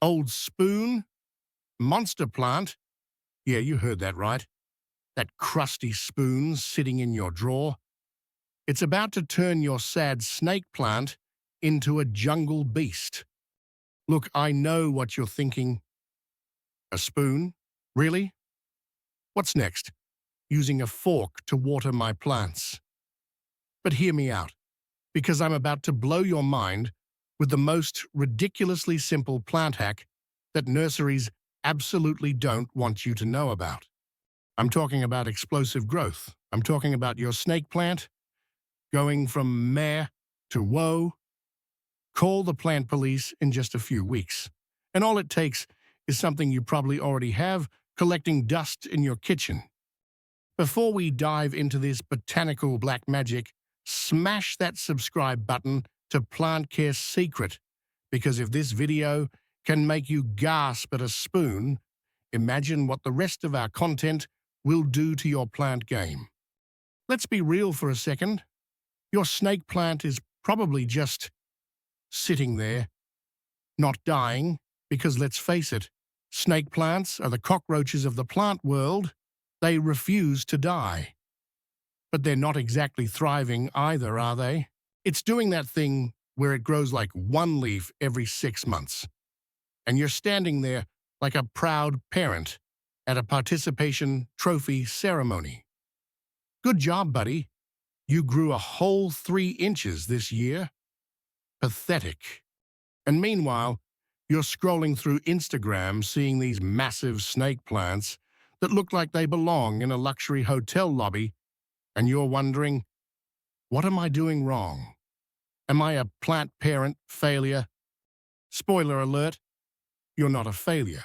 Old spoon? Monster plant? Yeah, you heard that right. That crusty spoon sitting in your drawer. It's about to turn your sad snake plant into a jungle beast. Look, I know what you're thinking. A spoon? Really? What's next? Using a fork to water my plants. But hear me out, because I'm about to blow your mind with the most ridiculously simple plant hack that nurseries absolutely don't want you to know about. I'm talking about explosive growth. I'm talking about your snake plant going from meh to whoa. Call the plant police in just a few weeks. And all it takes is something you probably already have collecting dust in your kitchen. Before we dive into this botanical black magic, smash that subscribe button to Plant Care Secret, because if this video can make you gasp at a spoon, imagine what the rest of our content will do to your plant game. Let's be real for a second. Your snake plant is probably just sitting there, not dying, because let's face it, snake plants are the cockroaches of the plant world. They refuse to die. But they're not exactly thriving either, are they? It's doing that thing where it grows like one leaf every 6 months. And you're standing there like a proud parent at a participation trophy ceremony. Good job, buddy. You grew a whole 3 inches this year. Pathetic. And meanwhile, you're scrolling through Instagram seeing these massive snake plants that look like they belong in a luxury hotel lobby, and you're wondering, what am I doing wrong? Am I a plant parent failure? Spoiler alert, you're not a failure.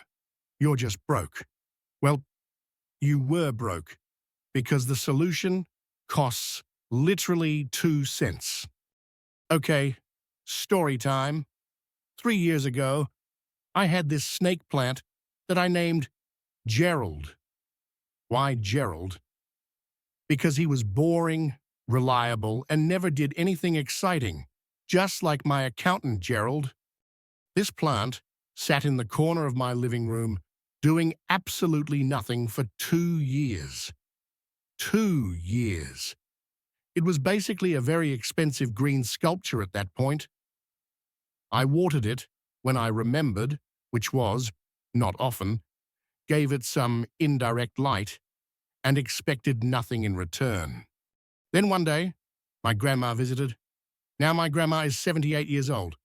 You're just broke. Well, you were broke because the solution costs literally 2 cents. Okay, story time. 3 years ago, I had this snake plant that I named Gerald. Why Gerald? Because he was boring, reliable, and never did anything exciting, just like my accountant Gerald. This plant sat in the corner of my living room doing absolutely nothing for 2 years. 2 years. It was basically a very expensive green sculpture at that point. I watered it when I remembered, which was, not often, gave it some indirect light, and expected nothing in return. Then one day, my grandma visited. Now my grandma is 78 years old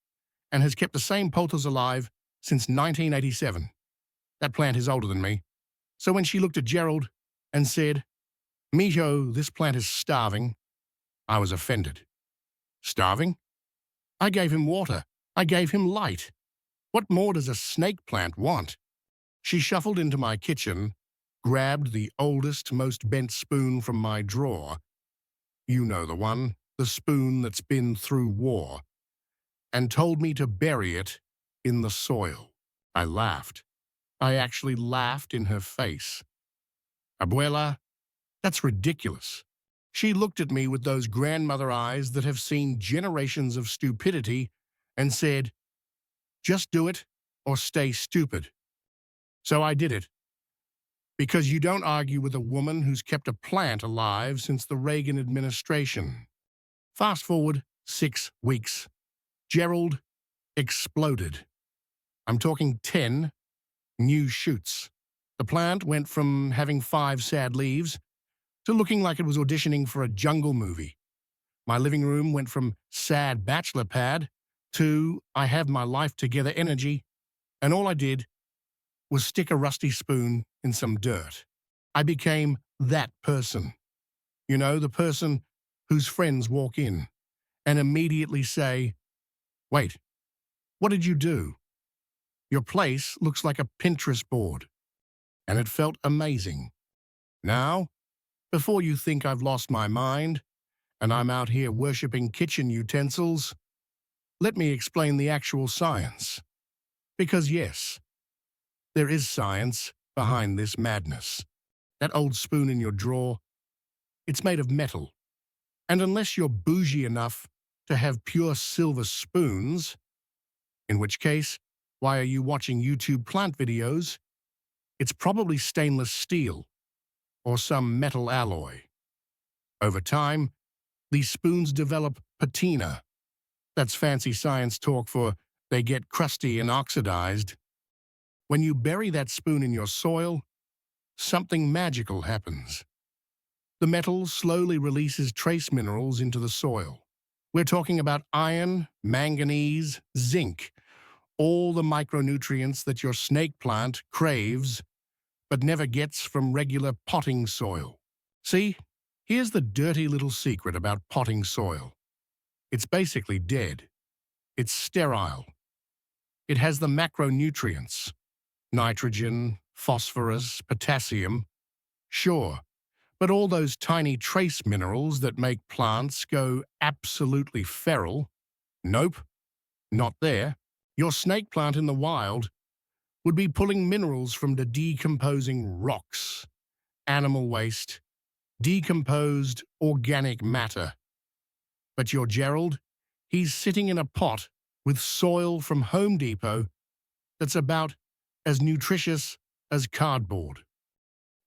and has kept the same poultice alive since 1987. That plant is older than me. So when she looked at Gerald and said, "Mijo, this plant is starving," I was offended. Starving? I gave him water. I gave him light. What more does a snake plant want? She shuffled into my kitchen, grabbed the oldest, most bent spoon from my drawer. You know the one, the spoon that's been through war, and told me to bury it in the soil. I laughed. I actually laughed in her face. Abuela, that's ridiculous. She looked at me with those grandmother eyes that have seen generations of stupidity and said, "Just do it or stay stupid." So I did it. Because you don't argue with a woman who's kept a plant alive since the Reagan administration. Fast forward 6 weeks. Gerald exploded. I'm talking 10 new shoots. The plant went from having 5 sad leaves to looking like it was auditioning for a jungle movie. My living room went from sad bachelor pad to I have my life together energy, and all I did was stick a rusty spoon in some dirt. I became that person. You know, the person whose friends walk in and immediately say, "Wait, what did you do? Your place looks like a Pinterest board." And it felt amazing. Now, before you think I've lost my mind and I'm out here worshipping kitchen utensils, let me explain the actual science. Because yes, there is science behind this madness. That old spoon in your drawer, it's made of metal. And unless you're bougie enough to have pure silver spoons, in which case Why are you watching YouTube plant videos? It's probably stainless steel or some metal alloy. Over time, these spoons develop patina. That's fancy science talk for they get crusty and oxidized. When you bury that spoon in your soil, something magical happens. The metal slowly releases trace minerals into the soil. We're talking about iron, manganese, zinc, all the micronutrients that your snake plant craves but never gets from regular potting soil. See, here's the dirty little secret about potting soil. It's basically dead. It's sterile. It has the macronutrients, nitrogen, phosphorus, potassium, sure, but all those tiny trace minerals that make plants go absolutely feral, nope, not there. Your snake plant in the wild would be pulling minerals from the decomposing rocks, animal waste, decomposed organic matter. But your Gerald, he's sitting in a pot with soil from Home Depot that's about as nutritious as cardboard.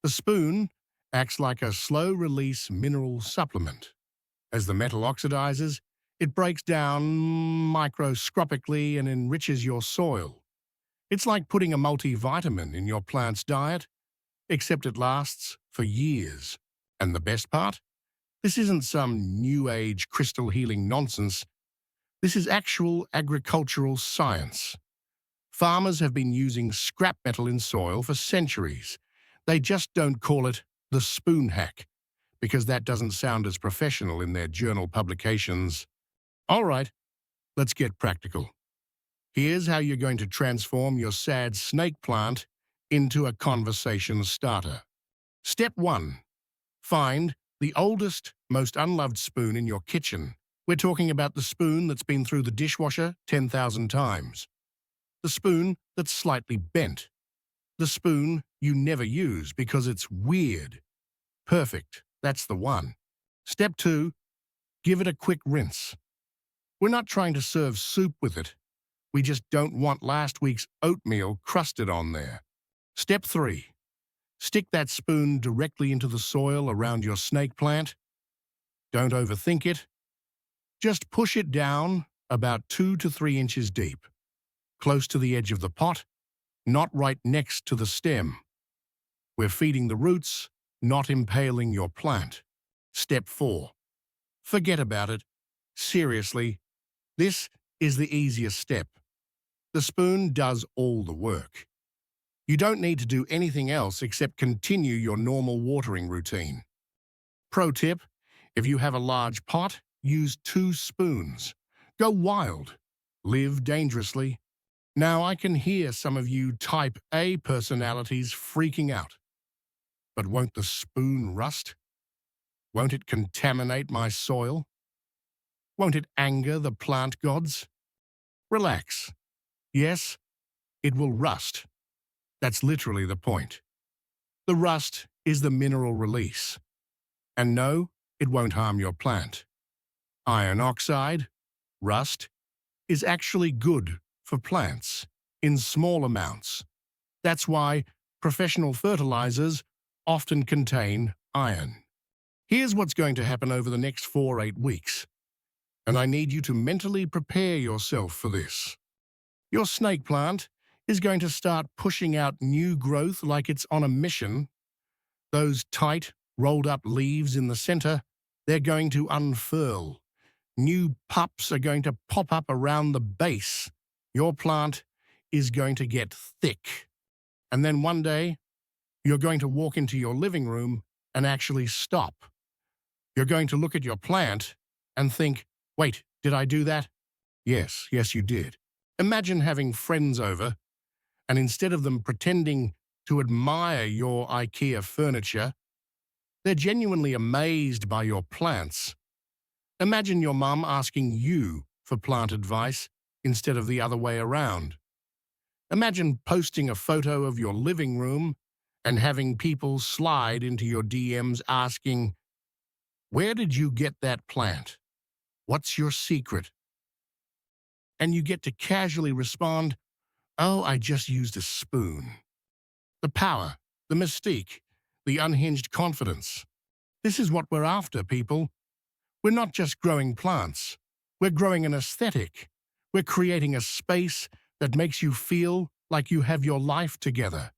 The spoon acts like a slow-release mineral supplement. As the metal oxidizes, it breaks down microscopically and enriches your soil. It's like putting a multivitamin in your plant's diet, except it lasts for years. And the best part? This isn't some new age crystal healing nonsense. This is actual agricultural science. Farmers have been using scrap metal in soil for centuries. They just don't call it the spoon hack, because that doesn't sound as professional in their journal publications. All right, let's get practical. Here's how you're going to transform your sad snake plant into a conversation starter. Step 1. Find the oldest, most unloved spoon in your kitchen. We're talking about the spoon that's been through the dishwasher 10,000 times. The spoon that's slightly bent. The spoon you never use because it's weird. Perfect, that's the one. Step 2. Give it a quick rinse. We're not trying to serve soup with it. We just don't want last week's oatmeal crusted on there. Step 3. Stick that spoon directly into the soil around your snake plant. Don't overthink it. Just push it down about 2 to 3 inches deep, close to the edge of the pot, not right next to the stem. We're feeding the roots, not impaling your plant. Step 4. Forget about it. Seriously, this is the easiest step. The spoon does all the work. You don't need to do anything else except continue your normal watering routine. Pro tip, if you have a large pot, use 2 spoons. Go wild. Live dangerously. Now I can hear some of you type A personalities freaking out. But won't the spoon rust? Won't it contaminate my soil? Won't it anger the plant gods? Relax. Yes, it will rust. That's literally the point. The rust is the mineral release. And no, it won't harm your plant. Iron oxide, rust, is actually good for plants in small amounts. That's why professional fertilizers often contain iron. Here's what's going to happen over the next 4-8 weeks, and I need you to mentally prepare yourself for this. Your snake plant is going to start pushing out new growth like it's on a mission. Those tight, rolled-up leaves in the center, they're going to unfurl. New pups are going to pop up around the base. Your plant is going to get thick. And then one day, you're going to walk into your living room and actually stop. You're going to look at your plant and think, wait, did I do that? Yes, you did. Imagine having friends over, and instead of them pretending to admire your IKEA furniture, they're genuinely amazed by your plants. Imagine your mum asking you for plant advice instead of the other way around. Imagine posting a photo of your living room and having people slide into your DMs asking, "Where did you get that plant? What's your secret?" And you get to casually respond, Oh, I just used a spoon. The power, the mystique, the unhinged confidence. This is what we're after, people. We're not just growing plants. We're growing an aesthetic. We're creating a space that makes you feel like you have your life together,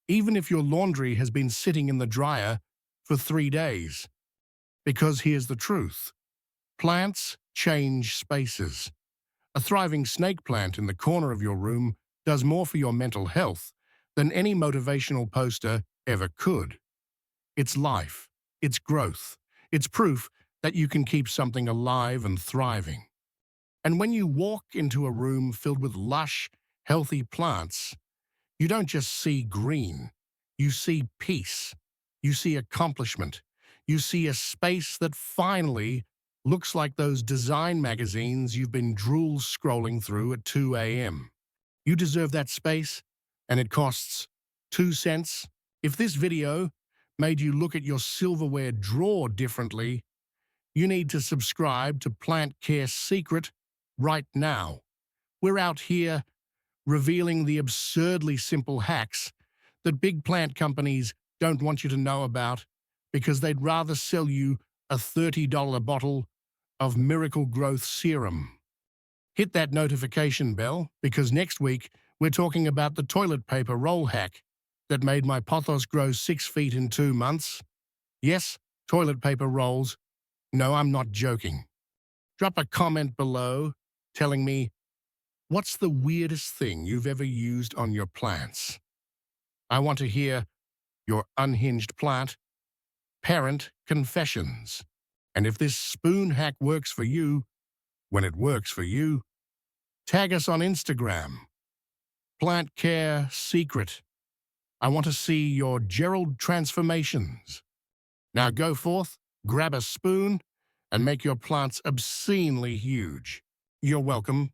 even if your laundry has been sitting in the dryer for 3 days. Because here's the truth. Plants change spaces. A thriving snake plant in the corner of your room does more for your mental health than any motivational poster ever could. It's life, it's growth, it's proof that you can keep something alive and thriving. And when you walk into a room filled with lush, healthy plants, you don't just see green, you see peace, you see accomplishment, you see a space that finally looks like those design magazines you've been drool scrolling through at 2 a.m. You deserve that space, and it costs 2 cents. If this video made you look at your silverware drawer differently, you need to subscribe to Plant Care Secret right now. We're out here revealing the absurdly simple hacks that big plant companies don't want you to know about because they'd rather sell you a $30 bottle of Miracle Growth Serum. Hit that notification bell because next week we're talking about the toilet paper roll hack that made my pothos grow 6 feet in 2 months. Yes, toilet paper rolls. No, I'm not joking. Drop a comment below telling me what's the weirdest thing you've ever used on your plants. I want to hear your unhinged plant parent confessions. And if this spoon hack works for you, when it works for you, tag us on Instagram. Plant Care Secret. I want to see your Gerald transformations. Now go forth, grab a spoon, and make your plants obscenely huge. You're welcome.